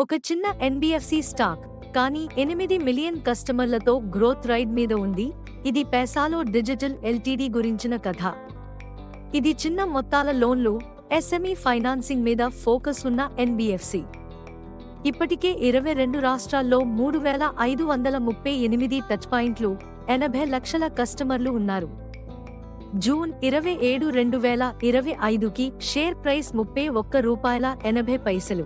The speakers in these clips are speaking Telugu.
ఒక చిన్న ఎన్బిఎఫ్సి స్టాక్, కానీ 8 మిలియన్ కస్టమర్లతో గ్రోత్ రైడ్ మీద ఉంది. ఇది పేసాలో డిజిటల్ ఎల్టీడీ గురించిన కథ. ఇది చిన్న మొత్తాల లోన్లు, ఎస్ఎంఈ ఫైనాన్సింగ్ మీద ఫోకస్ ఉన్న ఎన్బిఎఫ్సి. ఇప్పటికే 22 రాష్ట్రాల్లో 3538 టచ్ పాయింట్లు, 80 లక్షల కస్టమర్లు ఉన్నారు. జూన్ 27, 2025కి షేర్ ప్రైస్ రూ. 31.80.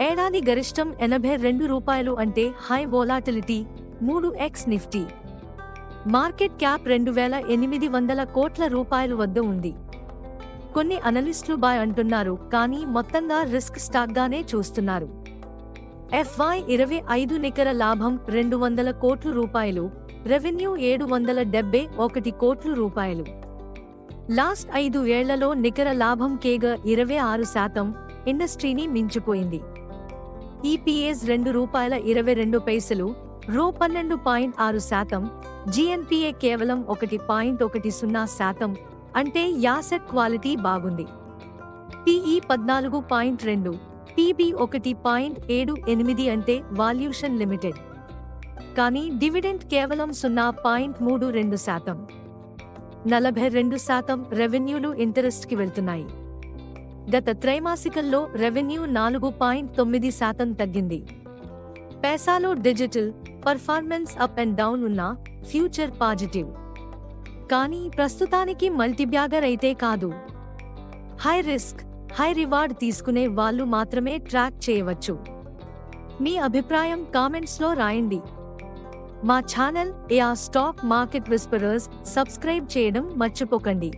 ఏడాది గరిష్టం రూ. 82 అంటే high volatility, 3x Nifty. Market cap 2800 కోట్ల రూపాయలు వద్ద ఉంది. కొన్ని అనలిస్టులు బై అంటున్నారు, కానీ మొత్తంగా రిస్క్ స్టాక్గానే చూస్తున్నారు. FY25 నికర లాభం 200 కోట్ల రూపాయలు, రెవెన్యూ 771 కోట్ల రూపాయలు. లాస్ట్ 5 ఏళ్లలో నికర లాభం కేగర్ 26%, ఇండస్ట్రీని మించిపోయింది. ఈపీఎస్ రూ. 2.22, రూ. 12.6%, జీఎన్పీఏ కేవలం 1.10%, అంటే యాసెట్ క్వాలిటీ బాగుంది. పిఈ 14.2, పీబీ 1.78, అంటే వాల్యూషన్ లిమిటెడ్. కానీ డివిడెండ్ కేవలం 0.32%. 42% రెవెన్యూలు ఇంటరెస్ట్కి వెళ్తున్నాయి. గత త్రైమాసికంలో రెవెన్యూ 4.9% తగ్గింది. పేసాలో digital performance up and down ఉన్న, ఫ్యూచర్ పాజిటివ్. కానీ ప్రస్తుతానికి మల్టీబ్యాగర్ అయితే కాదు. హై రిస్క్, హై రివార్డ్ తీసుకునే వాళ్ళు మాత్రమే ట్రాక్ చేయవచ్చు. మీ అభిప్రాయం కామెంట్స్లో రాయండి. మా channel AR stock market whisperers subscribe చేయడం మర్చిపోకండి.